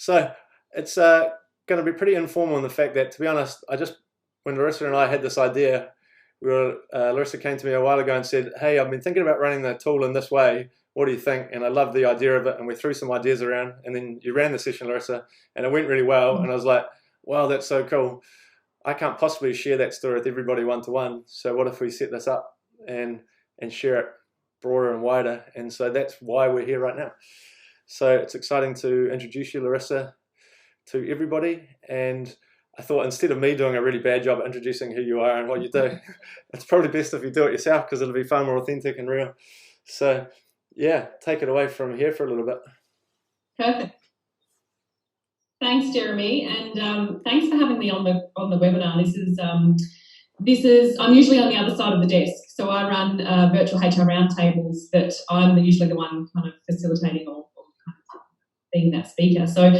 So it's going to be pretty informal in the fact that, to be honest, when Lorissa and I had this idea, Lorissa came to me a while ago and said, hey, I've been thinking about running the tool in this way. What do you think? And I loved the idea of it, and we threw some ideas around, and then you ran the session, Lorissa, and it went really well. And I was like, wow, that's so cool. I can't possibly share that story with everybody one-to-one. So what if we set this up and share it broader and wider? And so that's why we're here right now. So it's exciting to introduce you, Lorissa, to everybody. And I thought, instead of me doing a really bad job at introducing who you are and what you do, it's probably best if you do it yourself, because it'll be far more authentic and real. So yeah, take it away from here for a little bit. Perfect. Thanks, Jeremy, and thanks for having me on the webinar. This is I'm usually on the other side of the desk, so I run virtual HR roundtables, but I'm usually the one kind of facilitating or kind of being that speaker. So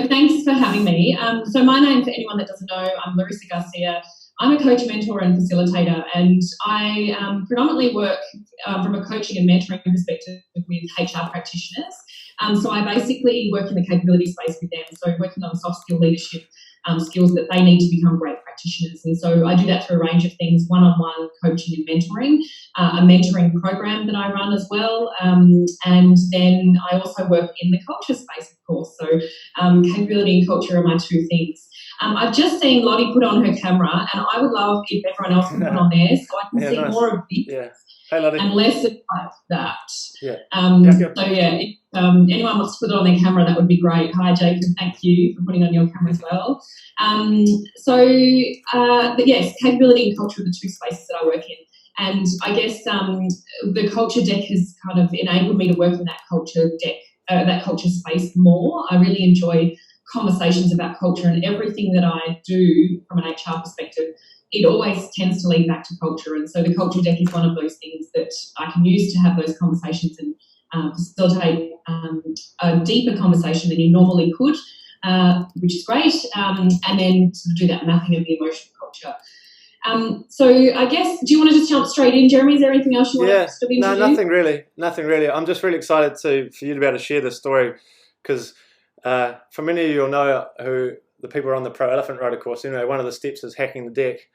thanks for having me. So my name, for anyone that doesn't know, I'm Lorissa Garcia. I'm a coach, mentor and facilitator, and I predominantly work from a coaching and mentoring perspective with HR practitioners. So I basically work in the capability space with them, so working on soft skill leadership skills that they need to become great practitioners. And so I do that through a range of things: one-on-one coaching and mentoring, a mentoring program that I run as well, and then I also work in the culture space, of course. So capability and culture are my two things. I've just seen Lottie put on her camera, and I would love if everyone else would put on theirs, so I can see more of this. Yeah. Hey, Lottie. And less of that. Yeah. So yeah, if anyone wants to put it on their camera, that would be great. Hi, Jacob. Thank you for putting on your camera as well. But yes, capability and culture are the two spaces that I work in. And I guess the culture deck has kind of enabled me to work in that culture space more. I really enjoy conversations about culture, and everything that I do from an HR perspective, it always tends to lead back to culture. And so the culture deck is one of those things that I can use to have those conversations and facilitate a deeper conversation than you normally could, which is great, and then sort of do that mapping of the emotional culture. So I guess, do you want to just jump straight in, Jeremy? Is there anything else you want to sort of introduce? No, nothing really. I'm just really excited for you to be able to share this story, because for many of you will know who the people are on the Pro Elephant Rider course. One of the steps is hacking the deck.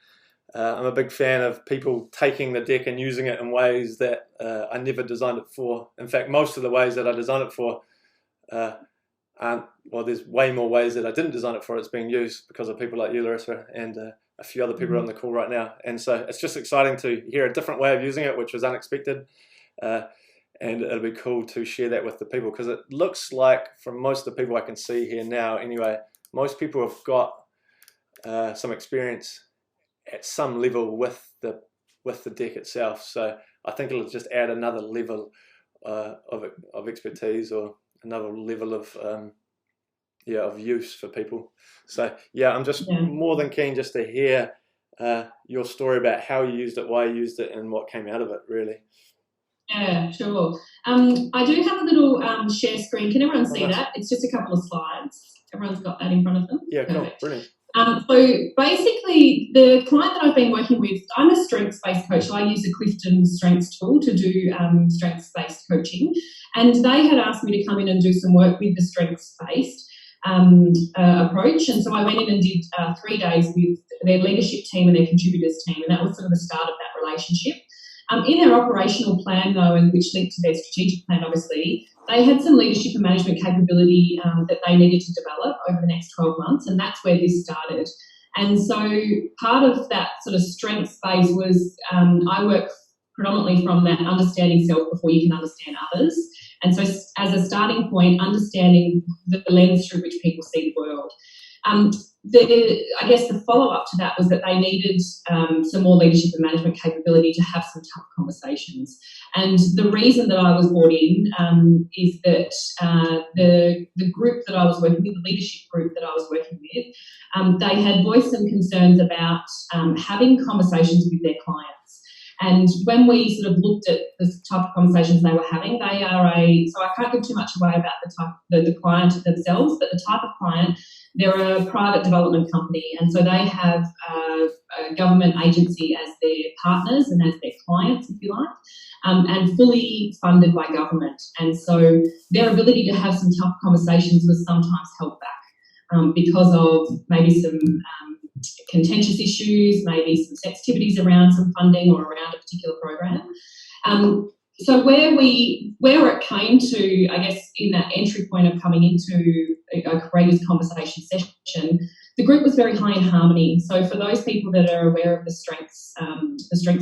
I'm a big fan of people taking the deck and using it in ways that I never designed it for. In fact, most of the ways that I designed it for there's way more ways that I didn't design it for. It's being used because of people like you, Lorissa, and a few other people on the call right now. And so it's just exciting to hear a different way of using it, which was unexpected. And it'll be cool to share that with the people, because it looks like, from most of the people I can see here now anyway, most people have got some experience at some level with the deck itself. So I think it'll just add another level of expertise, or another level of use for people. So yeah, I'm just more than keen just to hear your story about how you used it, why you used it, and what came out of it, really. Yeah, sure. I do have a little share screen. Can everyone see that? It's just a couple of slides. Everyone's got that in front of them? Yeah, cool. Brilliant. So basically, the client that I've been working with, I'm a strengths-based coach, so I use the Clifton Strengths tool to do strengths-based coaching, and they had asked me to come in and do some work with the strengths-based approach, and so I went in and did 3 days with their leadership team and their contributors team, and that was sort of the start of that relationship. In their operational plan, though, and which linked to their strategic plan, obviously, they had some leadership and management capability that they needed to develop over the next 12 months, and that's where this started. And so part of that sort of strength space was I work predominantly from that understanding self before you can understand others. And so as a starting point, understanding the lens through which people see the world. I guess the follow-up to that was that they needed some more leadership and management capability to have some tough conversations. And the reason that I was brought in is that the group that I was working with, the leadership group that I was working with, they had voiced some concerns about having conversations with their clients. And when we sort of looked at the type of conversations they were having, they are so I can't give too much away about the client themselves, but the type of client, They're a private development company, and so they have a government agency as their partners and as their clients, if you like, and fully funded by government. And so their ability to have some tough conversations was sometimes held back because of maybe some contentious issues, maybe some sensitivities around some funding or around a particular program. So where it came to, I guess, in that entry point of coming into a courageous conversation session, the group was very high in harmony. So for those people that are aware of the strengths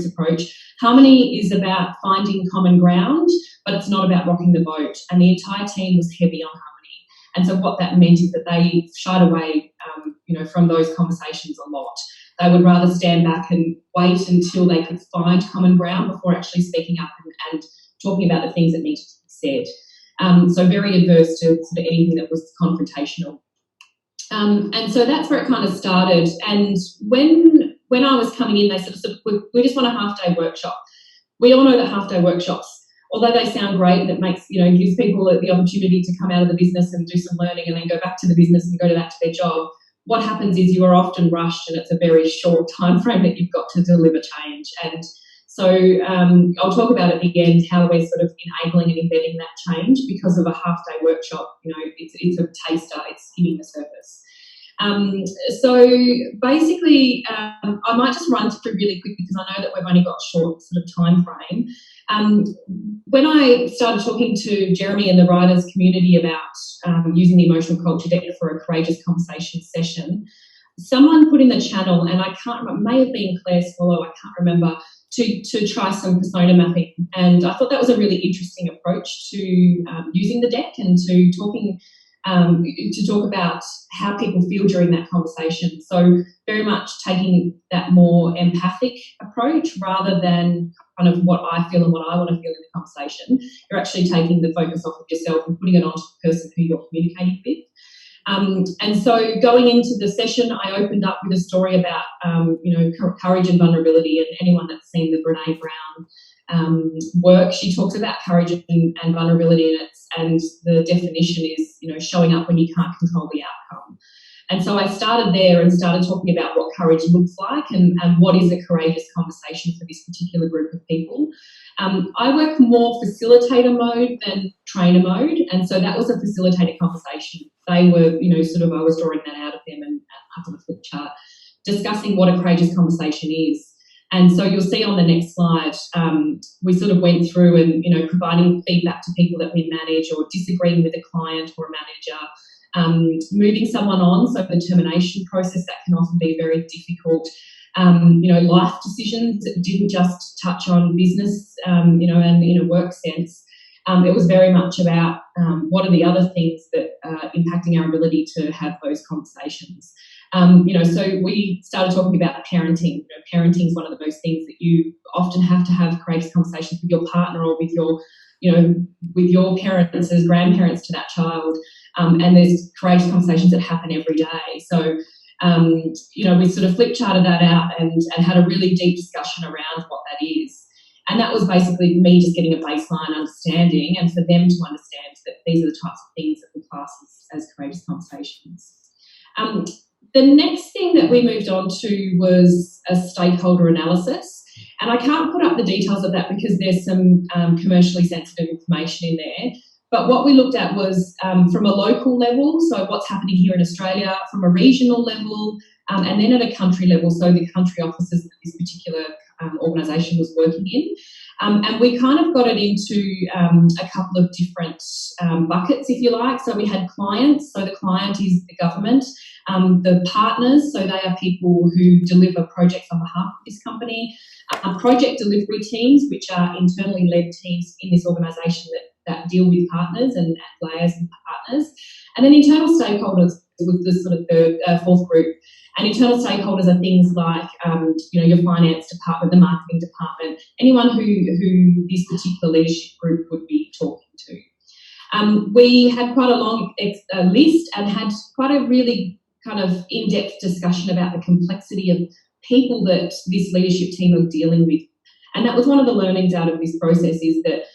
approach, harmony is about finding common ground, but it's not about rocking the boat. And the entire team was heavy on harmony. And so what that meant is that they shied away, from those conversations a lot. They would rather stand back and wait until they could find common ground before actually speaking up and talking about the things that needed to be said. So very adverse to sort of anything that was confrontational. And so that's where it kind of started. And when I was coming in, they sort of we just want a half-day workshop. We all know that half-day workshops, although they sound great, that makes, gives people the opportunity to come out of the business and do some learning and then go back to the business and go back to their job. What happens is you are often rushed and it's a very short time frame that you've got to deliver change. And so I'll talk about at the end how we're sort of enabling and embedding that change because of a half-day workshop. It's a taster, it's skimming the surface. So basically, I might just run through really quick because I know that we've only got a short sort of time frame. When I started talking to Jeremy and the riders community about using the emotional culture deck for a courageous conversation session, someone put in the channel, and I can't remember, may have been Claire Swallow, I can't remember, to try some persona mapping. And I thought that was a really interesting approach to using the deck and to talk about how people feel during that conversation. So very much taking that more empathic approach rather than kind of what I feel and what I want to feel in the conversation. You're actually taking the focus off of yourself and putting it onto the person who you're communicating with. And so going into the session, I opened up with a story about, courage and vulnerability. And anyone that's seen the Brene Brown work, she talks about courage and vulnerability, and the definition is, showing up when you can't control the outcome. And so I started there and started talking about what courage looks like and what is a courageous conversation for this particular group of people. I work more facilitator mode than trainer mode, and so that was a facilitated conversation. They were, I was drawing that out of them and up on the flip chart, discussing what a courageous conversation is. And so you'll see on the next slide, we sort of went through and, providing feedback to people that we manage or disagreeing with a client or a manager, moving someone on, so the termination process, that can often be very difficult. Life decisions that didn't just touch on business, and in a work sense. It was very much about what are the other things that are impacting our ability to have those conversations. So we started talking about parenting. Parenting is one of those things that you often have to have courageous conversations with your partner or with your parents as grandparents to that child. And there's courageous conversations that happen every day. So, we sort of flip charted that out and had a really deep discussion around what that is. And that was basically me just getting a baseline understanding and for them to understand that these are the types of things that we class as courageous conversations. The next thing that we moved on to was a stakeholder analysis. And I can't put up the details of that because there's some commercially sensitive information in there. But what we looked at was from a local level, so what's happening here in Australia, from a regional level, and then at a country level, so the country offices that this particular organisation was working in. And we kind of got it into a couple of different buckets, if you like. So we had clients, so the client is the government. The partners, so they are people who deliver projects on behalf of this company. Project delivery teams, which are internally led teams in this organisation that deal with partners and layers and partners. And then internal stakeholders was the sort of the fourth group. And internal stakeholders are things like, your finance department, the marketing department, anyone who this particular leadership group would be talking to. We had quite a long list and had quite a really kind of in-depth discussion about the complexity of people that this leadership team are dealing with. And that was one of the learnings out of this process is that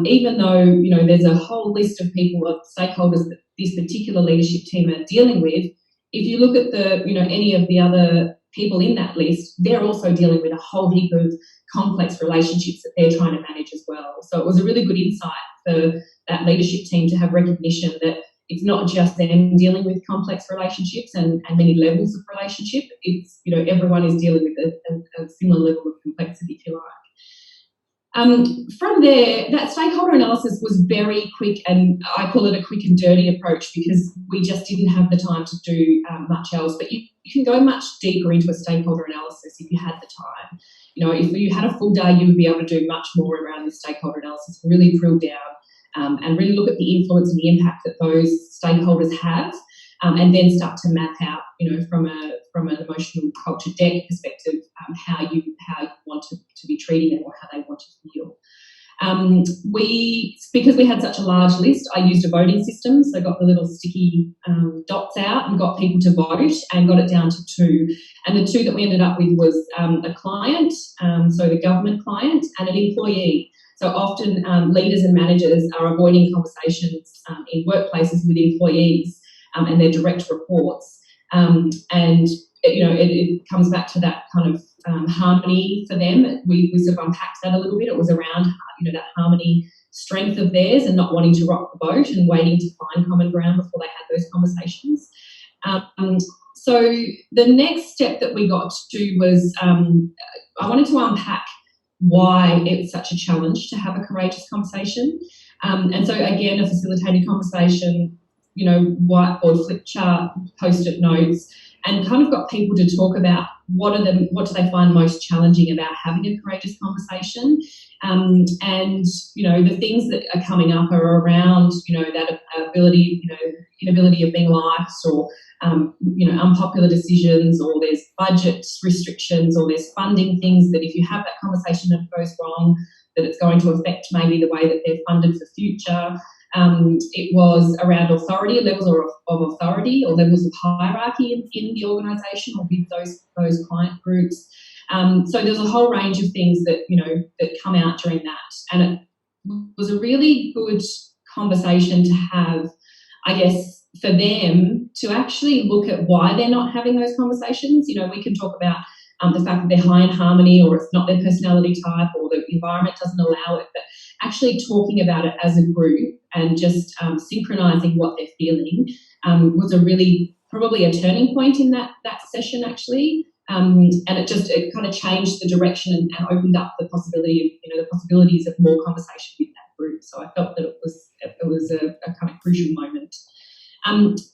even though, there's a whole list of people, of stakeholders that this particular leadership team are dealing with, if you look at any of the other people in that list, they're also dealing with a whole heap of complex relationships that they're trying to manage as well. So it was a really good insight for that leadership team to have recognition that it's not just them dealing with complex relationships and many levels of relationship. It's, everyone is dealing with a similar level of complexity, if you like. From there, that stakeholder analysis was very quick, and I call it a quick and dirty approach because we just didn't have the time to do much else. But you can go much deeper into a stakeholder analysis if you had the time. If you had a full day, you would be able to do much more around this stakeholder analysis, really drill down and really look at the influence and the impact that those stakeholders have, and then start to map out, from an emotional culture deck perspective, how you want to be treating them or how they want to feel. Because we had such a large list, I used a voting system, so I got the little sticky dots out and got people to vote and got it down to 2. And the 2 that we ended up with was a client, so the government client, and an employee. So often leaders and managers are avoiding conversations in workplaces with employees and their direct reports. And it comes back to that kind of harmony for them. We sort of unpacked that a little bit. It was around that harmony strength of theirs and not wanting to rock the boat and waiting to find common ground before they had those conversations. So the next step that we got to do was I wanted to unpack why it was such a challenge to have a courageous conversation. And so again, a facilitated conversation, whiteboard, flip chart, post-it notes, and kind of got people to talk about what do they find most challenging about having a courageous conversation. And, the things that are coming up are around, that ability, inability of being liked, or, unpopular decisions, or there's budget restrictions, or there's funding things that if you have that conversation and it goes wrong, that it's going to affect maybe the way that they're funded for future. It was around authority, levels of authority or levels of hierarchy in the organisation or with those client groups. So there's a whole range of things that, that come out during that. And it was a really good conversation to have, I guess, for them to actually look at why they're not having those conversations. We can talk about the fact that they're high in harmony, or it's not their personality type, or the environment doesn't allow it, but actually talking about it as a group and just synchronising what they're feeling was probably a turning point in that session actually, and it kind of changed the direction and opened up the possibility of the possibilities of more conversation with that group. So I felt that it was a kind of crucial moment.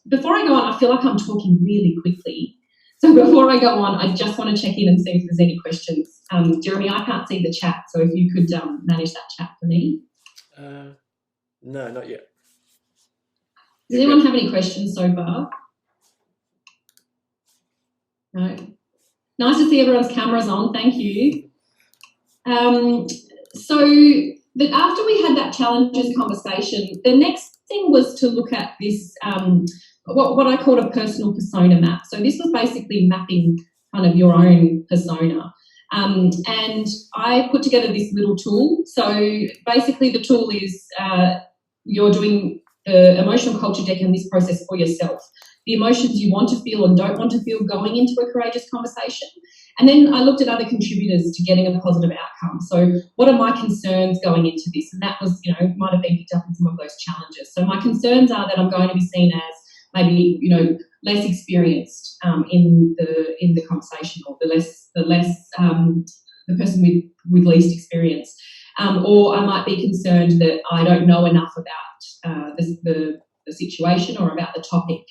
Before I go on, I feel like I'm talking really quickly. So before I go on, I just want to check in and see if there's any questions. Jeremy, I can't see the chat, so if you could manage that chat for me. No, not yet. Does anyone have any questions so far? No. Nice to see everyone's cameras on. Thank you. So after we had that challenges conversation, the next thing was to look at this what I called a personal persona map. So this was basically mapping kind of your own persona. And I put together this little tool. So basically the tool is you're doing the emotional culture deck in this process for yourself. The emotions you want to feel and don't want to feel going into a courageous conversation. And then I looked at other contributors to getting a positive outcome. So what are my concerns going into this? And that was, might have been picked up in some of those challenges. So my concerns are that I'm going to be seen as maybe, less experienced in the conversation, or the person with least experience. Or I might be concerned that I don't know enough about the situation or about the topic.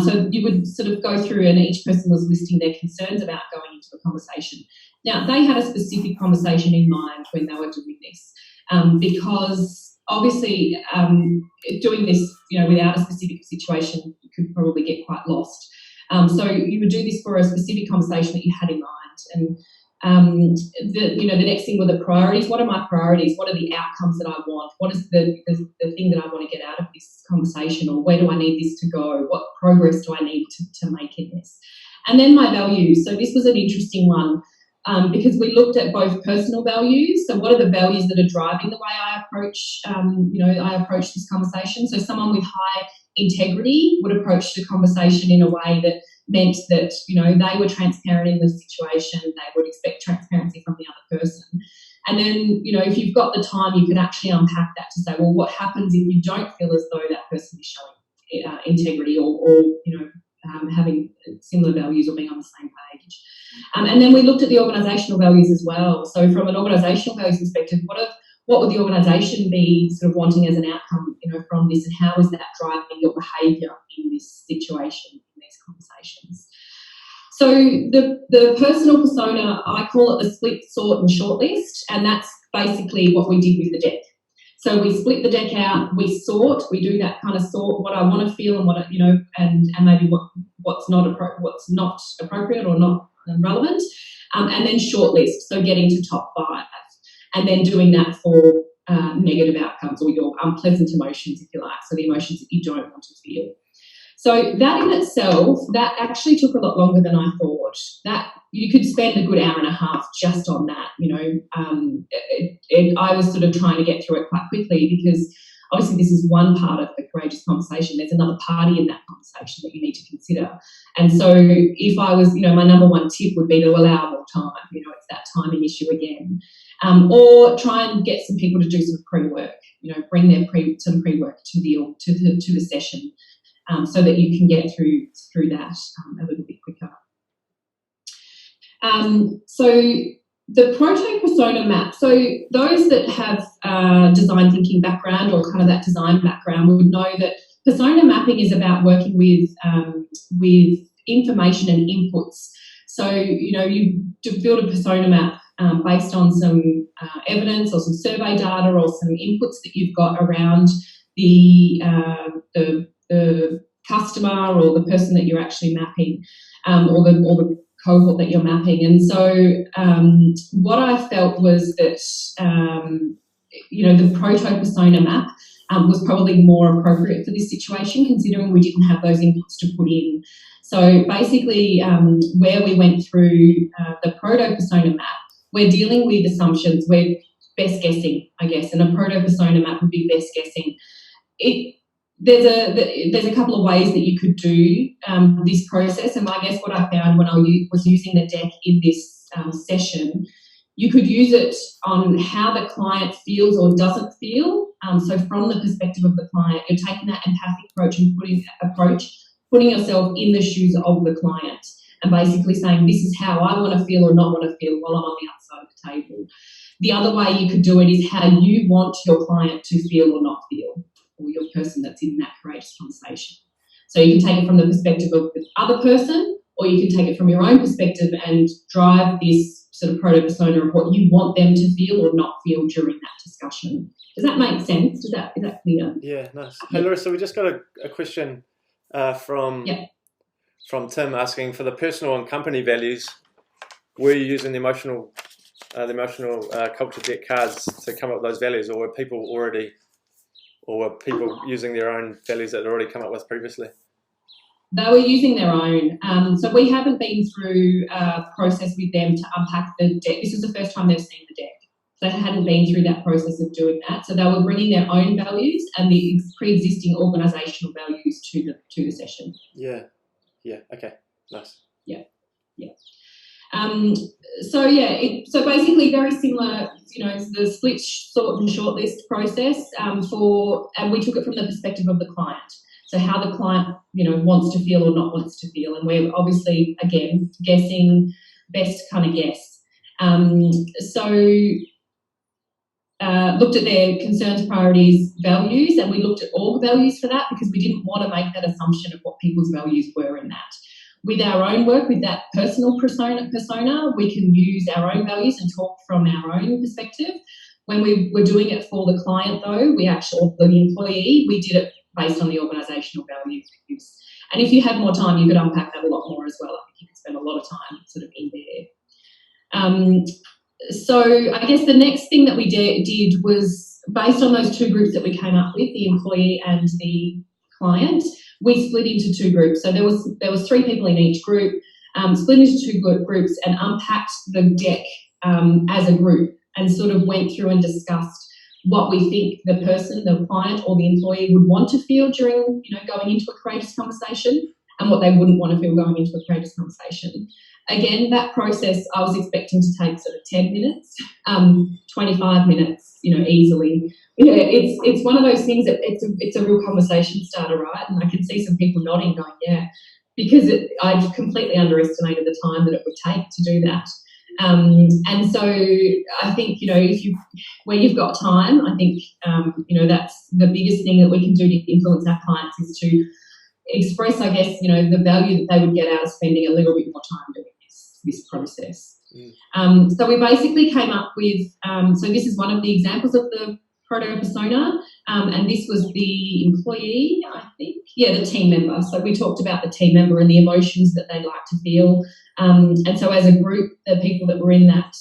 So you would sort of go through, and each person was listing their concerns about going into a conversation. Now, they had a specific conversation in mind when they were doing this, because obviously doing this, without a specific situation, you could probably get quite lost. So you would do this for a specific conversation that you had in mind. And the next thing were the priorities. What are my priorities? What are the outcomes that I want? What is the thing that I want to get out of this conversation, or where do I need this to go? What progress do I need to make in this? And then my values. So this was an interesting one. because we looked at both personal values. So what are the values that are driving the way I approach, I approach this conversation. So someone with high integrity would approach the conversation in a way that meant that, they were transparent in the situation. They would expect transparency from the other person. And then, if you've got the time, you can actually unpack that to say, well, what happens if you don't feel as though that person is showing integrity or having similar values or being on the same page. And then we looked at the organisational values as well. So from an organisational values perspective, what would the organisation be sort of wanting as an outcome, from this, and how is that driving your behaviour in this situation, in these conversations? So the personal persona, I call it the split, sort and shortlist, and that's basically what we did with the deck. So we split the deck out, we sort, we do that kind of sort, what I want to feel and what, and maybe what's not appropriate or not relevant, and then shortlist, so getting to top 5, and then doing that for negative outcomes or your unpleasant emotions, if you like, so the emotions that you don't want to feel. So that in itself, that actually took a lot longer than I thought. That you could spend a good hour and a half just on that, I was sort of trying to get through it quite quickly because obviously this is one part of the courageous conversation. There's another party in that conversation that you need to consider. And so if I was, my number one tip would be to allow more time, it's that timing issue again. Or try and get some people to do some pre-work, bring their some pre-work to the session. So that you can get through that a little bit quicker. So the proto-persona map, so those that have design thinking background or kind of that design background would know that persona mapping is about working with information and inputs. So, you build a persona map based on some evidence or some survey data or some inputs that you've got around the customer or the person that you're actually mapping, or the cohort that you're mapping. And so what I felt was that the proto-persona map was probably more appropriate for this situation, considering we didn't have those inputs to put in. So basically, where we went through the proto-persona map, we're dealing with assumptions. We're best guessing, I guess, and a proto-persona map would be best guessing. There's a couple of ways that you could do this process, and I guess what I found when I was using the deck in this session, you could use it on how the client feels or doesn't feel. So from the perspective of the client, you're taking that empathic approach and putting yourself in the shoes of the client and basically saying, this is how I want to feel or not want to feel while I'm on the outside of the table. The other way you could do it is how you want your client to feel or not feel, or your person that's in that courageous conversation. So you can take it from the perspective of the other person, or you can take it from your own perspective and drive this sort of proto-persona of what you want them to feel or not feel during that discussion. Does that make sense? Is that clear? Yeah, nice. Hey, Lorissa, we just got a question from Tim asking, for the personal and company values, were you using the emotional culture deck cards to come up with those values, or were people using their own values that they'd already come up with previously? They were using their own. So we haven't been through a process with them to unpack the deck. This is the first time they've seen the deck. So they hadn't been through that process of doing that. So they were bringing their own values and the pre-existing organisational values to the session. Yeah. Okay. Nice. Yeah. So basically very similar, the split, sort and shortlist process and we took it from the perspective of the client. So how the client, wants to feel or not wants to feel. And we're obviously, again, guessing, best kind of guess. Looked at their concerns, priorities, values, and we looked at all the values for that because we didn't want to make that assumption of what people's values were in that. With our own work, with that personal persona, we can use our own values and talk from our own perspective. When we were doing it for the client, though, or the employee, we did it based on the organisational values. And if you had more time, you could unpack that a lot more as well. I think you could spend a lot of time sort of in there. So I guess the next thing that we did was, based on those two groups that we came up with, the employee and the client, we split into two groups. So there was 3 people in each group. split into two groups and unpacked the deck as a group and sort of went through and discussed what we think the person, the client or the employee would want to feel during, going into a courageous conversation and what they wouldn't want to feel going into a courageous conversation. Again, that process I was expecting to take sort of 10 minutes, 25 minutes, easily. Yeah, it's one of those things that it's a real conversation starter, right? And I can see some people nodding, going, yeah, because I completely underestimated the time that it would take to do that. And so I think, where you've got time, I think, that's the biggest thing that we can do to influence our clients is to express, I guess, the value that they would get out of spending a little bit more time doing this process. So we basically came up with, so this is one of the examples of the proto persona, and this was the employee, I think, the team member. So we talked about the team member and the emotions that they like to feel. And so as a group, the people that were in that,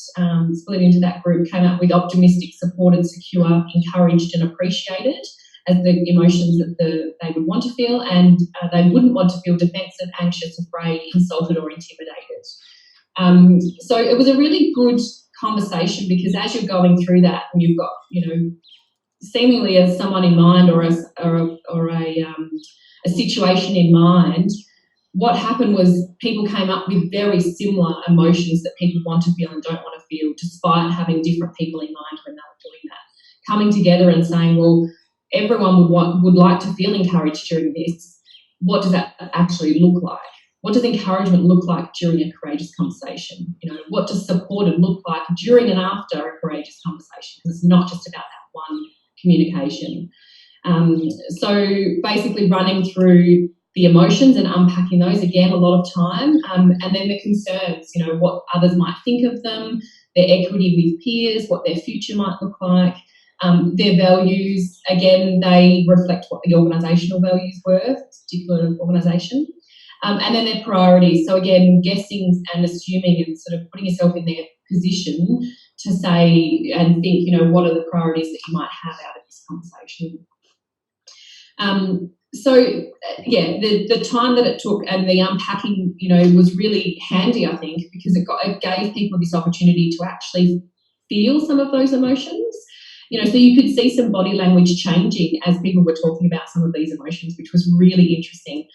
split into that group, came up with optimistic, supported, secure, encouraged and appreciated as the emotions that they would want to feel, and they wouldn't want to feel defensive, anxious, afraid, insulted or intimidated. So it was a really good conversation because as you're going through that and you've got, seemingly as someone in mind or a situation in mind, what happened was people came up with very similar emotions that people want to feel and don't want to feel, despite having different people in mind when they were doing that. Coming together and saying, well, everyone would like to feel encouraged during this. What does that actually look like? What does encouragement look like during a courageous conversation? What does supported look like during and after a courageous conversation? Because it's not just about that one communication. So basically running through the emotions and unpacking those, again, a lot of time, and then the concerns, what others might think of them, their equity with peers, what their future might look like, their values, again, they reflect what the organisational values were for this particular organisation. And then their priorities. So again, guessing and assuming and sort of putting yourself in their position to say and think, what are the priorities that you might have out of this conversation. The time that it took and the unpacking, was really handy, I think, because it gave people this opportunity to actually feel some of those emotions. So you could see some body language changing as people were talking about some of these emotions, which was really interesting.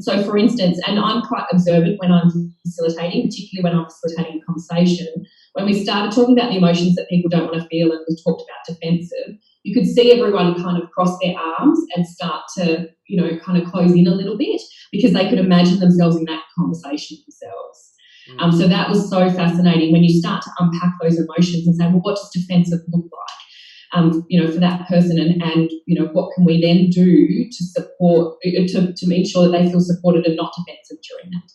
So for instance, and I'm quite observant when I'm facilitating, particularly when I'm facilitating a conversation, when we started talking about the emotions that people don't want to feel and we talked about defensive, you could see everyone kind of cross their arms and start to, kind of close in a little bit because they could imagine themselves in that conversation themselves. So that was so fascinating when you start to unpack those emotions and say, well, what does defensive look like? For that person and what can we then do to support, to make sure that they feel supported and not defensive during that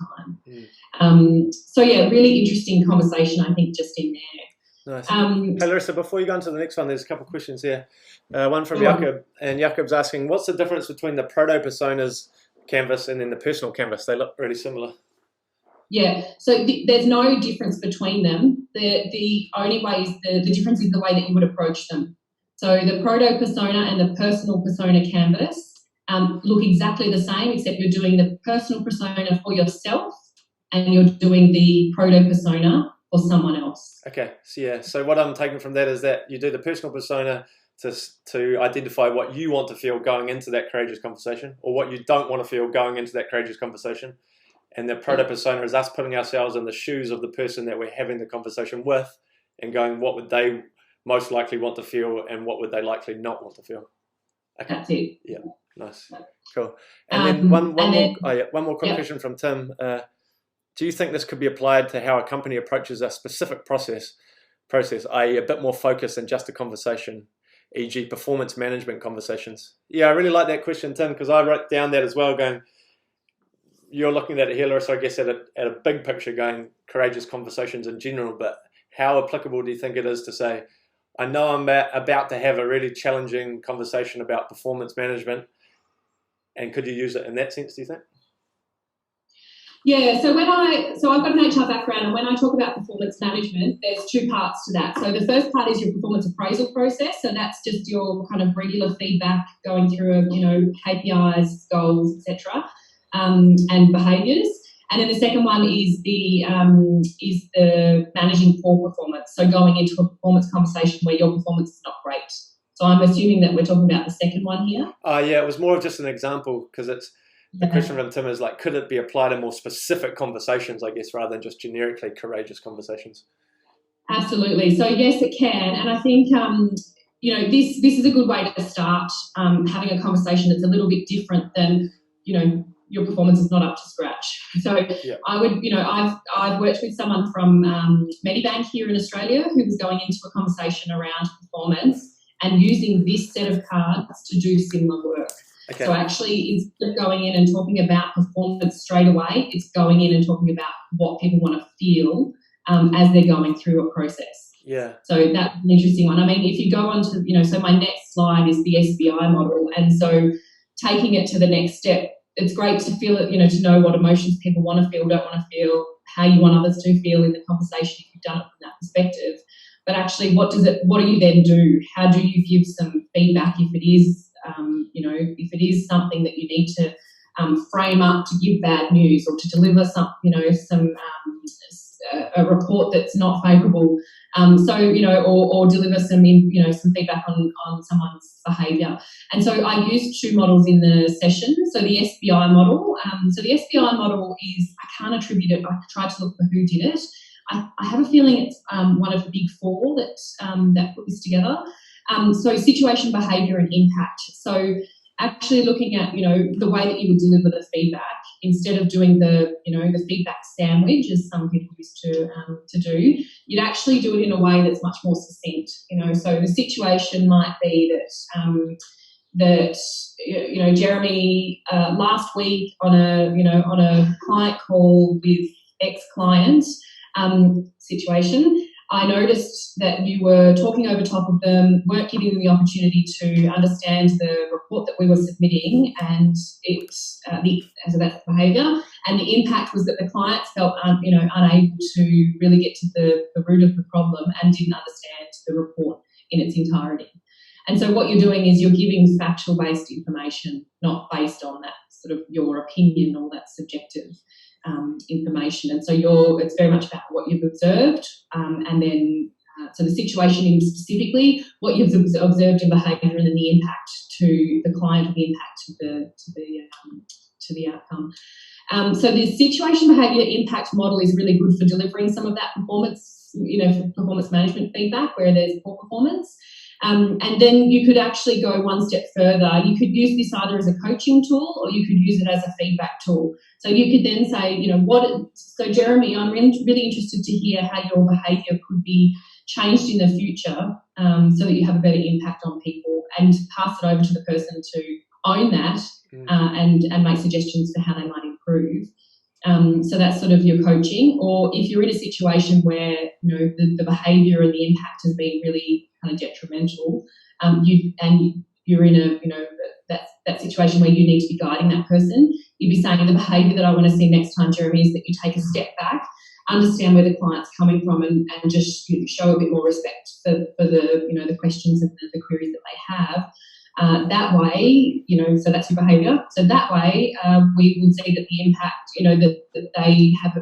time. Really interesting conversation, I think, just in there. Nice. Hey, Lorissa, before you go on to the next one, there's a couple of questions here. One from Jakob, and Jakob's asking, what's the difference between the proto-personas canvas and then the personal canvas? They look really similar. Yeah, so there's no difference between them. The only way is the difference is the way that you would approach them. So the proto-persona and the personal persona canvas look exactly the same, except you're doing the personal persona for yourself and you're doing the proto-persona for someone else. Okay, so what I'm taking from that is that you do the personal persona to identify what you want to feel going into that courageous conversation or what you don't want to feel going into that courageous conversation. And the proto-persona is us putting ourselves in the shoes of the person that we're having the conversation with and going, what would they most likely want to feel and what would they likely not want to feel? Okay. That's it. Yeah, nice. Cool. And then one more quick question from Tim. Do you think this could be applied to how a company approaches a specific process, i.e. a bit more focused than just a conversation, e.g. performance management conversations? Yeah, I really like that question, Tim, because I wrote down that as well, going, you're looking at it here, Lorissa, I guess at a big picture, going courageous conversations in general, but how applicable do you think it is to say, I know I'm about to have a really challenging conversation about performance management, and could you use it in that sense, do you think? Yeah, so I've got an HR background, and when I talk about performance management, there's two parts to that. So the first part is your performance appraisal process. So that's just your kind of regular feedback going through, KPIs, goals, etc., and behaviours. And then the second one is the managing poor performance. So going into a performance conversation where your performance is not great. So I'm assuming that we're talking about the second one here. Yeah, it was more of just an example, because it's the question from Tim is like, could it be applied in more specific conversations, I guess, rather than just generically courageous conversations? Absolutely. So yes, it can. And I think, this is a good way to start having a conversation that's a little bit different than, your performance is not up to scratch. So yeah. I would, I've worked with someone from Medibank here in Australia who was going into a conversation around performance and using this set of cards to do similar work. Okay. So actually, instead of going in and talking about performance straight away, it's going in and talking about what people want to feel as they're going through a process. Yeah. So that's an interesting one. I mean, if you go on to, so my next slide is the SBI model. And so taking it to the next step, it's great to feel it, to know what emotions people want to feel, don't want to feel, how you want others to feel in the conversation if you've done it from that perspective. But actually, what do you then do? How do you give some feedback if it is, if it is something that you need to frame up to give bad news or to deliver a report that's not favourable, or deliver some feedback on someone's behaviour. And so I used two models in the session. So the SBI model. So the SBI model is, I can't attribute it. I tried to look for who did it. I have a feeling it's one of the big four that put this together. So situation, behaviour and impact. So actually looking at, the way that you would deliver the feedback instead of doing the feedback sandwich, as some people used to do, you'd actually do it in a way that's much more succinct. So the situation might be that Jeremy last week on a client call with ex-client situation, I noticed that you were talking over top of them, weren't giving them the opportunity to understand the report that we were submitting, and so that's the behaviour. And the impact was that the clients felt unable to really get to the root of the problem and didn't understand the report in its entirety. And so what you're doing is you're giving factual-based information, not based on that sort of your opinion or that subjective information. And so it's very much about what you've observed, and then so the situation specifically, what you've observed in behaviour, and then the impact to the client, or the impact to the outcome. So the situation, behaviour, impact model is really good for delivering some of that performance, for performance management feedback where there's poor performance. And then you could actually go one step further. You could use this either as a coaching tool, or you could use it as a feedback tool. So you could then say, so Jeremy, I'm really interested to hear how your behaviour could be changed in the future, so that you have a better impact on people, and pass it over to the person to own that and make suggestions for how they might improve. So that's sort of your coaching. Or if you're in a situation where the behaviour and the impact has been really kind of detrimental, you're in that situation where you need to be guiding that person, you'd be saying the behaviour that I want to see next time, Jeremy, is that you take a step back, understand where the client's coming from, and just show a bit more respect for the questions and the queries that they have. That way, so that's your behaviour. So that way, we will see that the impact, that they have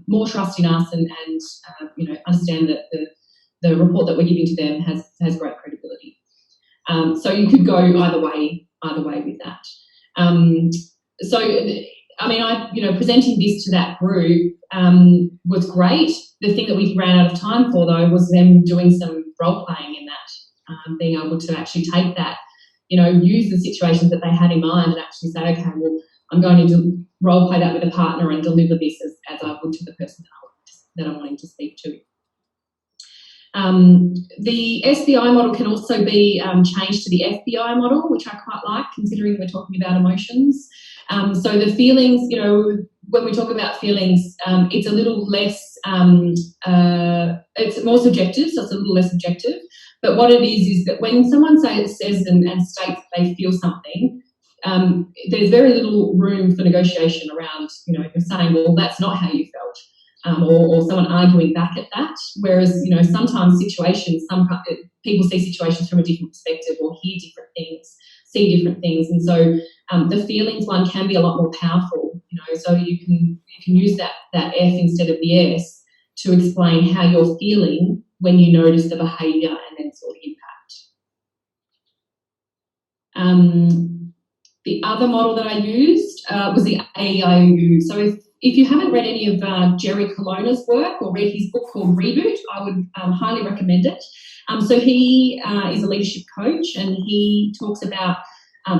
more trust in us and understand that the report that we're giving to them has great credibility. So you could go either way with that. So, I mean, presenting this to that group was great. The thing that we ran out of time for, though, was them doing some role playing in that, being able to actually take that, use the situations that they had in mind and actually say, okay, well, I'm going to role play that with a partner and deliver this as I would to the person that I'm wanting to speak to. The SBI model can also be changed to the FBI model, which I quite like, considering we're talking about emotions. So the feelings, when we talk about feelings, it's a little less, it's more subjective, so it's a little less objective. But what it is that when someone says and states that they feel something, there's very little room for negotiation around, saying, well, that's not how you felt. Or someone arguing back at that, whereas sometimes people see situations from a different perspective, or hear different things, see different things, and so the feelings one can be a lot more powerful. so you can use that F instead of the S to explain how you're feeling when you notice the behaviour and then sort of impact. The other model that I used was the IOU. So if you haven't read any of Jerry Colonna's work or read his book called Reboot, I would highly recommend it. So he is a leadership coach, and he talks about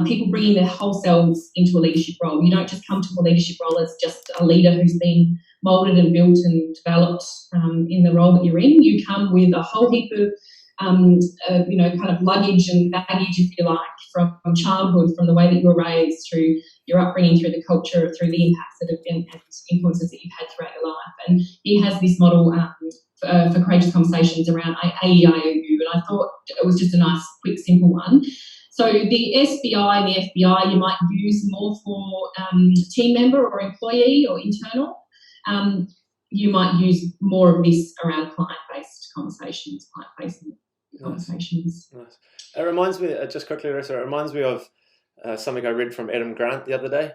people bringing their whole selves into a leadership role. You don't just come to a leadership role as just a leader who's been moulded and built and developed in the role that you're in. You come with a whole heap of kind of luggage and baggage, if you like, from childhood, from the way that you were raised, through your upbringing, through the culture, through the impacts that have been and influences that you've had throughout your life. And he has this model for courageous conversations around AEIOU, and I thought it was just a nice, quick, simple one. So the SBI and the FBI you might use more for team member or employee or internal. You might use more of this around client-based conversations, client-facing conversations. Nice. It reminds me, just quickly, Lorissa, it reminds me of something I read from Adam Grant the other day.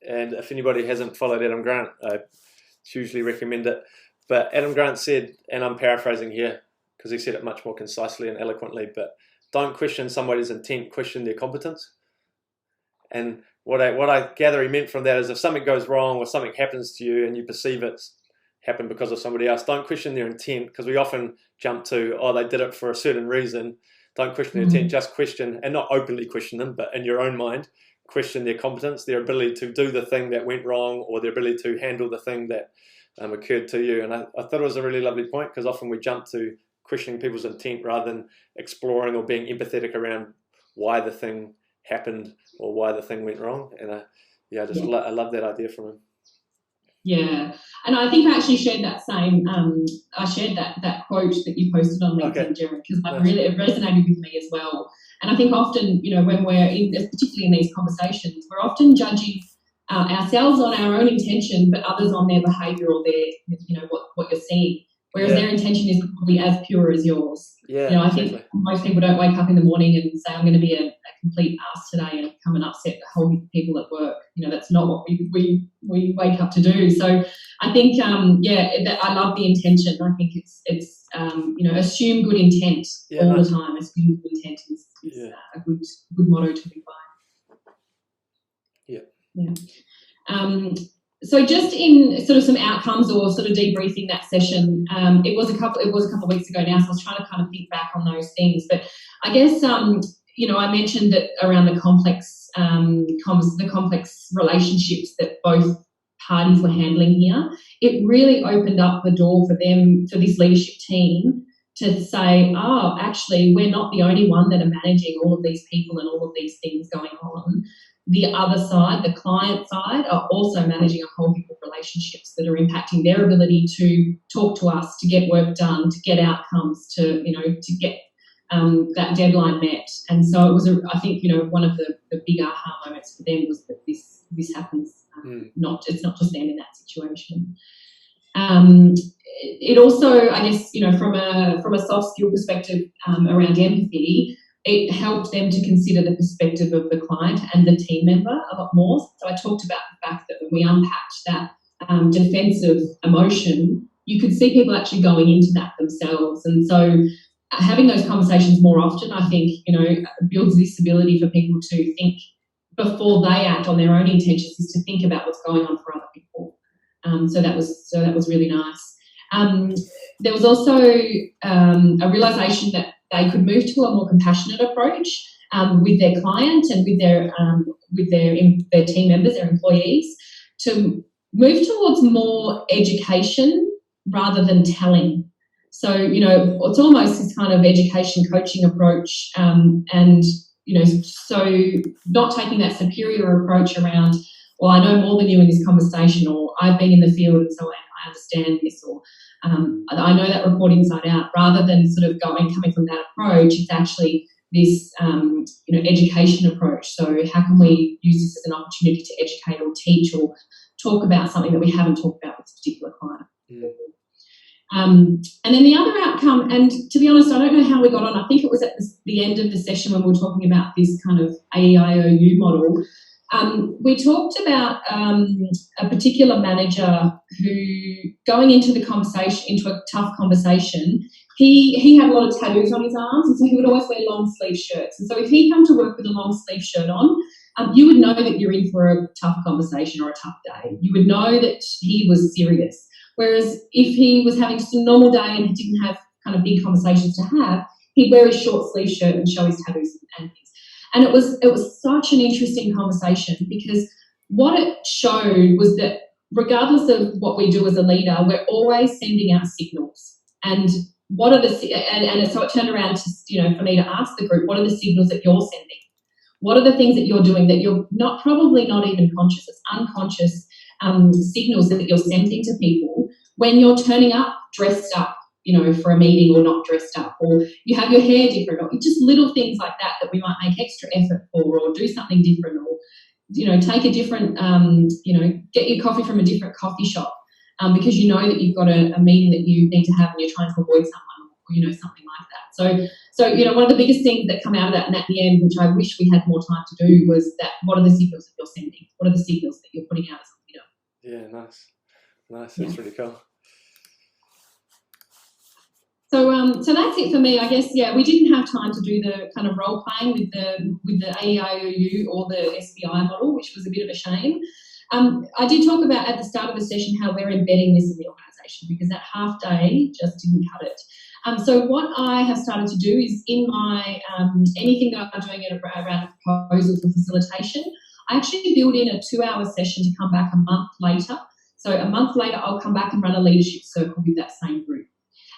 And if anybody hasn't followed Adam Grant, I hugely recommend it. But Adam Grant said, and I'm paraphrasing here because he said it much more concisely and eloquently, but don't question somebody's intent, question their competence. And what I gather he meant from that is if something goes wrong or something happens to you and you perceive it's happened because of somebody else, don't question their intent, because we often jump to, oh, they did it for a certain reason. Don't question their intent, just question, and not openly question them, but in your own mind, question their competence, their ability to do the thing that went wrong or their ability to handle the thing that occurred to you. And I thought it was a really lovely point, because often we jump to questioning people's intent rather than exploring or being empathetic around why the thing happened or why the thing went wrong. And I love that idea from him. Yeah, and I think I actually shared that same. I shared that quote that you posted on LinkedIn, Jeremy, because it resonated with me as well. And I think often, when we're particularly in these conversations, we're often judging ourselves on our own intention, but others on their behaviour or their, what you're seeing. Whereas their intention is probably as pure as yours. Yeah, I think most people don't wake up in the morning and say, I'm going to be a complete ass today and come and upset the whole heap of people at work. That's not what we wake up to do. So I think, I love the intention. I think it's assume good intent all the time. Assume good intent is a good motto to live by. Yeah. So just in sort of some outcomes or sort of debriefing that session, it was a couple of weeks ago now, so I was trying to kind of think back on those things. But I guess I mentioned that around the complex relationships that both parties were handling here, it really opened up the door for this leadership team to say, oh, actually, we're not the only one that are managing all of these people and all of these things going on. The other side, the client side, are also managing a whole heap of relationships that are impacting their ability to talk to us, to get work done, to get outcomes, to get that deadline met. And so it was, I think, one of the big aha moments for them was that this happens. It's not just them in that situation. It also, I guess, from a soft skill perspective around empathy, it helped them to consider the perspective of the client and the team member a lot more. So I talked about the fact that when we unpacked that defensive emotion, you could see people actually going into that themselves. And so having those conversations more often, I think, builds this ability for people to think before they act on their own intentions, is to think about what's going on for other people. So that was really nice. There was also a realisation that they could move to a more compassionate approach with their client and with their team members, their employees, to move towards more education rather than telling. So, it's almost this kind of education coaching approach, and so not taking that superior approach around, well, I know more than you in this conversation, or I've been in the field and so I understand this, or I know that report inside out. Rather than sort of coming from that approach, it's actually this education approach. So how can we use this as an opportunity to educate or teach or talk about something that we haven't talked about with this particular client? And then the other outcome, and to be honest, I don't know how we got on. I think it was at the end of the session when we were talking about this kind of AEIOU model. We talked about a particular manager who, going into a tough conversation, he had a lot of tattoos on his arms, and so he would always wear long sleeve shirts. And so if he come to work with a long sleeve shirt on, you would know that you're in for a tough conversation or a tough day. You would know that he was serious. Whereas if he was having just a normal day and he didn't have kind of big conversations to have, he'd wear his short sleeve shirt and show his tattoos and things. And it was such an interesting conversation, because what it showed was that regardless of what we do as a leader, we're always sending out signals. And what are the and so it turned around to, for me to ask the group, what are the signals that you're sending? What are the things that you're doing that you're probably not even conscious? It's unconscious signals that you're sending to people when you're turning up dressed up, for a meeting, or not dressed up, or you have your hair different, or just little things like that we might make extra effort for, or do something different, or, take a different, get your coffee from a different coffee shop because you know that you've got a meeting that you need to have and you're trying to avoid someone, or, something like that. So, one of the biggest things that come out of that, and at the end, which I wish we had more time to do, was that what are the signals that you're sending? What are the signals that you're putting out as a leader? Yeah, nice. That's really cool. So that's it for me, I guess. Yeah, we didn't have time to do the kind of role playing with the IOU or the SBI model, which was a bit of a shame. I did talk about at the start of the session how we're embedding this in the organisation, because that half day just didn't cut it. So what I have started to do is, in my anything that I'm doing around a proposal for facilitation, I actually build in a 2-hour session to come back a month later. So a month later, I'll come back and run a leadership circle with that same group.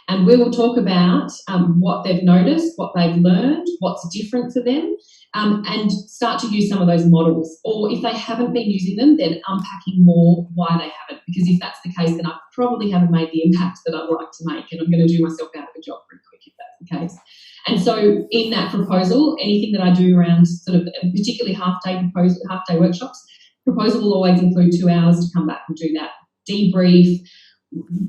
And we will talk about what they've noticed, what they've learned, what's different for them, and start to use some of those models. Or if they haven't been using them, then unpacking more why they haven't. Because if that's the case, then I probably haven't made the impact that I'd like to make, and I'm going to do myself out of a job pretty quick if that's the case. And so in that proposal, anything that I do around sort of particularly half-day workshops, proposal will always include 2 hours to come back and do that debrief,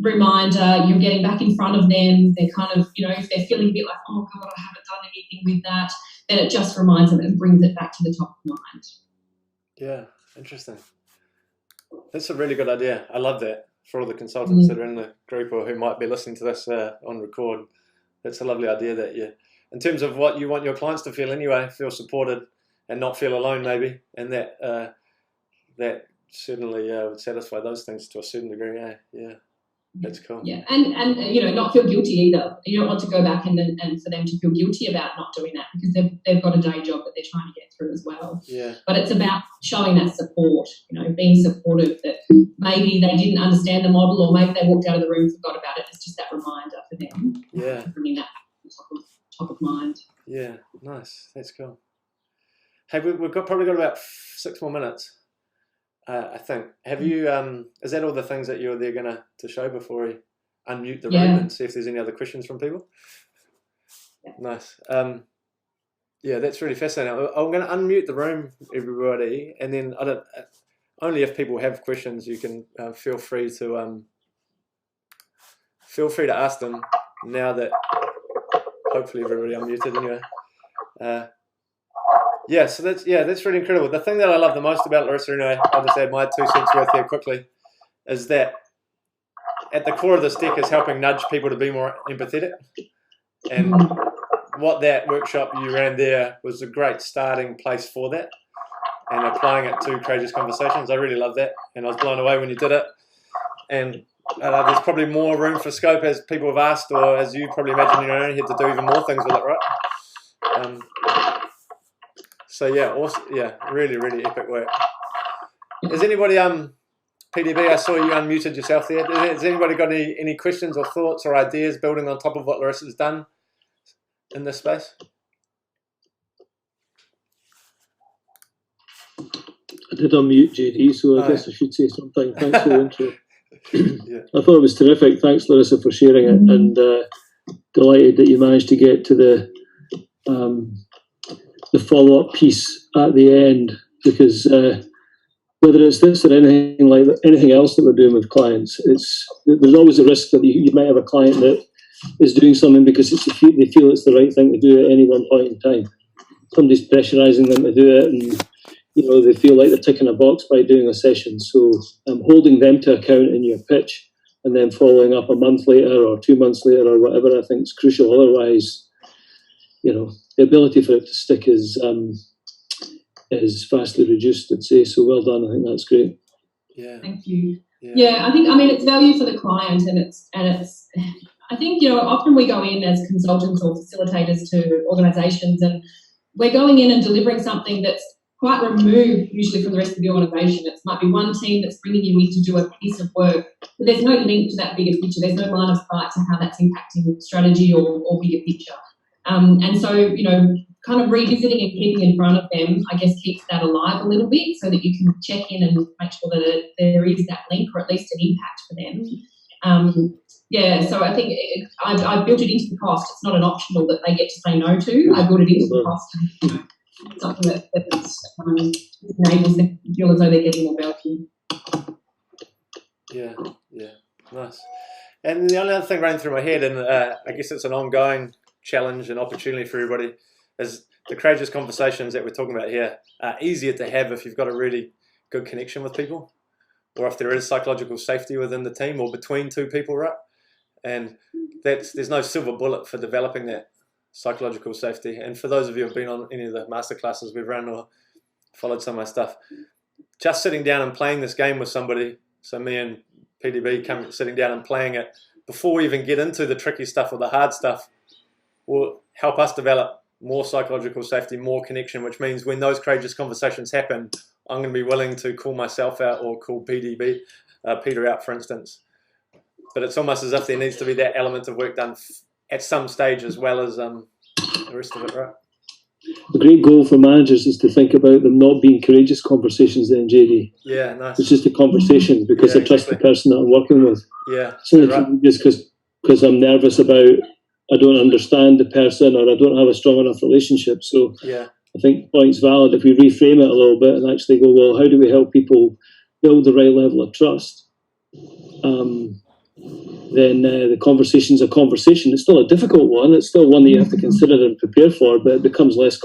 reminder. You're getting back in front of them. They're kind of, if they're feeling a bit like, oh God, I haven't done anything with that, then it just reminds them and brings it back to the top of mind. Yeah, interesting. That's a really good idea. I love that for all the consultants that are in the group or who might be listening to this on record. That's a lovely idea that in terms of what you want your clients to feel anyway, feel supported and not feel alone maybe, and that certainly would satisfy those things to a certain degree. Yeah. That's cool. Yeah, and not feel guilty either. You don't want to go back and for them to feel guilty about not doing that, because they've got a day job that they're trying to get through as well. Yeah. But it's about showing that support, being supportive, that maybe they didn't understand the model, or maybe they walked out of the room and forgot about it. It's just that reminder for them. Yeah. Bringing that top of mind. Yeah, nice. That's cool. Hey, we've probably got about 6 more minutes. I think. Have you? Is that all the things that you're there to show before we unmute the room and see if there's any other questions from people? Yeah. Nice. Yeah, that's really fascinating. I'm going to unmute the room, everybody, and then only if people have questions, you can feel free to ask them now that hopefully everybody unmuted anyway. So that's really incredible. The thing that I love the most about Lorissa, anyway, I'll just add my 2 cents worth here quickly, is that at the core of this deck is helping nudge people to be more empathetic. And what that workshop you ran there was a great starting place for that, and applying it to Courageous Conversations. I really love that, and I was blown away when you did it. And there's probably more room for scope, as people have asked, or as you probably imagine, you had to do even more things with it, right? So really, really epic work. Has anybody, PDB, I saw you unmuted yourself there. Has anybody got any questions or thoughts or ideas building on top of what Lorissa's done in this space? I did unmute JD, so I guess I should say something. Thanks for the intro. I thought it was terrific. Thanks, Lorissa, for sharing it, and delighted that you managed to get to the follow-up piece at the end, because whether it's this or anything else that we're doing with clients, there's always a risk that you might have a client that is doing something because they feel it's the right thing to do at any one point in time. Somebody's pressurising them to do it, and they feel like they're ticking a box by doing a session. So holding them to account in your pitch and then following up a month later or 2 months later or whatever, I think is crucial. Otherwise, the ability for it to stick is vastly reduced, I'd say. So well done. I think that's great. Yeah. Thank you. Yeah, I mean, it's value for the client, and it's. I think often we go in as consultants or facilitators to organisations, and we're going in and delivering something that's quite removed usually from the rest of the organisation. It might be one team that's bringing you in to do a piece of work, but there's no link to that bigger picture. There's no line of sight to how that's impacting strategy or bigger picture. And so, kind of revisiting and keeping in front of them, I guess, keeps that alive a little bit so that you can check in and make sure that there is that link or at least an impact for them. So I think I built it into the cost. It's not an optional that they get to say no to. I built it into the cost, and something that enables them to feel as though they're getting more value. Yeah, nice. And the only other thing running through my head, and I guess it's an ongoing challenge and opportunity for everybody, is the courageous conversations that we're talking about here are easier to have if you've got a really good connection with people, or if there is psychological safety within the team or between two people, right? And there's no silver bullet for developing that psychological safety. And for those of you who have been on any of the masterclasses we've run or followed some of my stuff, just sitting down and playing this game with somebody, so me and PDB sitting down and playing it before we even get into the tricky stuff or the hard stuff, will help us develop more psychological safety, more connection, which means when those courageous conversations happen, I'm going to be willing to call myself out or call Peter out, for instance. But it's almost as if there needs to be that element of work done at some stage as well as the rest of it, right? The great goal for managers is to think about them not being courageous conversations then, JD. Yeah, nice. It's just a conversation because I trust the person that I'm working with. Yeah. So right. Just because I'm nervous about I don't understand the person or I don't have a strong enough relationship. So yeah. I think the point's valid if we reframe it a little bit and actually go, well, how do we help people build the right level of trust? Then the conversation's a conversation. It's still a difficult one. It's still one that you have to consider and prepare for, but it becomes less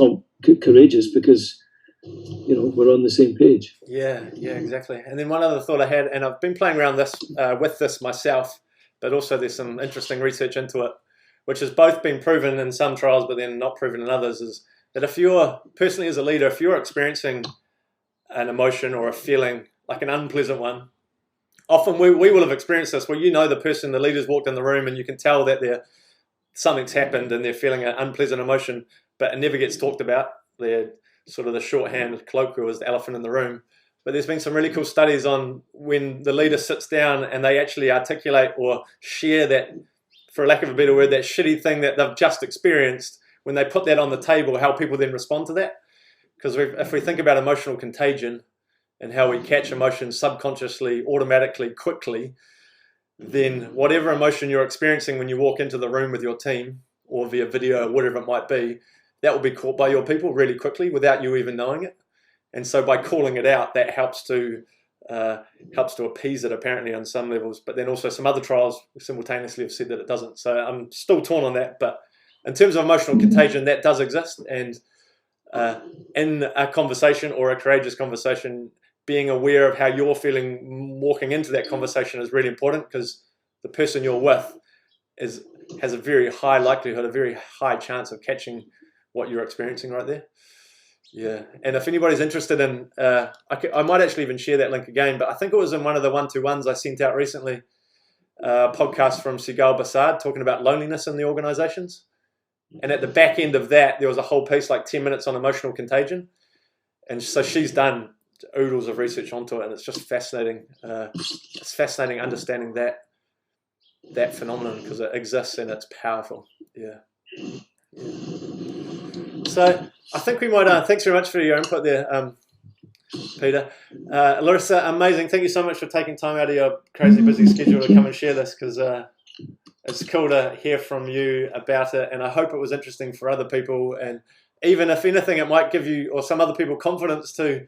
courageous because, we're on the same page. Yeah, exactly. And then one other thought I had, and I've been playing around with this myself, but also there's some interesting research into it, which has both been proven in some trials, but then not proven in others, is that if you're, personally as a leader, if you're experiencing an emotion or a feeling, like an unpleasant one, often we will have experienced this where the leader's walked in the room and you can tell that something's happened and they're feeling an unpleasant emotion, but it never gets talked about. They're sort of the shorthand colloquial is the elephant in the room. But there's been some really cool studies on when the leader sits down and they actually articulate or share that, for lack of a better word, that shitty thing that they've just experienced, when they put that on the table, how people then respond to that. Because if we think about emotional contagion and how we catch emotions subconsciously, automatically, quickly, then whatever emotion you're experiencing when you walk into the room with your team or via video or whatever it might be, that will be caught by your people really quickly without you even knowing it. And so by calling it out, that helps to appease it apparently on some levels. But then also some other trials simultaneously have said that it doesn't. So I'm still torn on that. But in terms of emotional contagion, that does exist. And in a conversation or a courageous conversation, being aware of how you're feeling walking into that conversation is really important, because the person you're with has a very high likelihood, a very high chance of catching what you're experiencing right there. Yeah, and if anybody's interested in, I might actually even share that link again, but I think it was in one of the 1-to-1s I sent out recently, a podcast from Sigal Bassard talking about loneliness in the organizations. And at the back end of that, there was a whole piece, like 10 minutes on emotional contagion. And so she's done oodles of research onto it, and it's just fascinating. It's fascinating understanding that phenomenon, because it exists and it's powerful. Yeah. So I think we might, thanks very much for your input there, Peter. Lorissa, amazing. Thank you so much for taking time out of your crazy busy schedule to come and share this, because it's cool to hear from you about it, and I hope it was interesting for other people. And even if anything, it might give you or some other people confidence to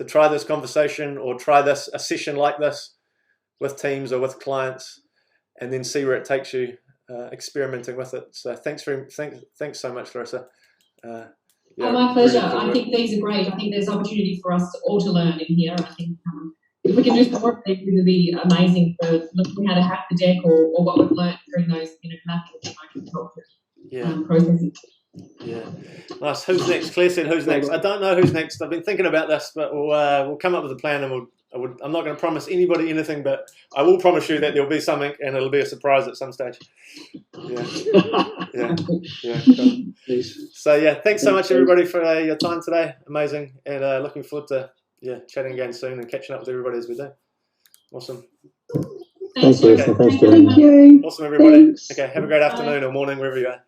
try this conversation or try a session like this with teams or with clients, and then see where it takes you, experimenting with it. So thanks so much, Lorissa. Yeah, my pleasure. really cool I work. think these are great. I think there's opportunity for us all to learn in here. I think if we can do some more of these, it would be amazing for looking how to hack the deck or what we've learned during those, mapping of emotional culture processes. Yeah, nice. Who's next? Claire said, "Who's next?" I don't know who's next. I've been thinking about this, but we'll come up with a plan, and I'm not going to promise anybody anything, but I will promise you that there'll be something, and it'll be a surprise at some stage. Yeah. Cool. So yeah, thanks so much everybody for your time today. Amazing, and looking forward to chatting again soon and catching up with everybody as we do. Awesome. Thanks, Thank you. okay. Thank you. you. Awesome, everybody. Thanks. Okay, have a great afternoon or morning wherever you are.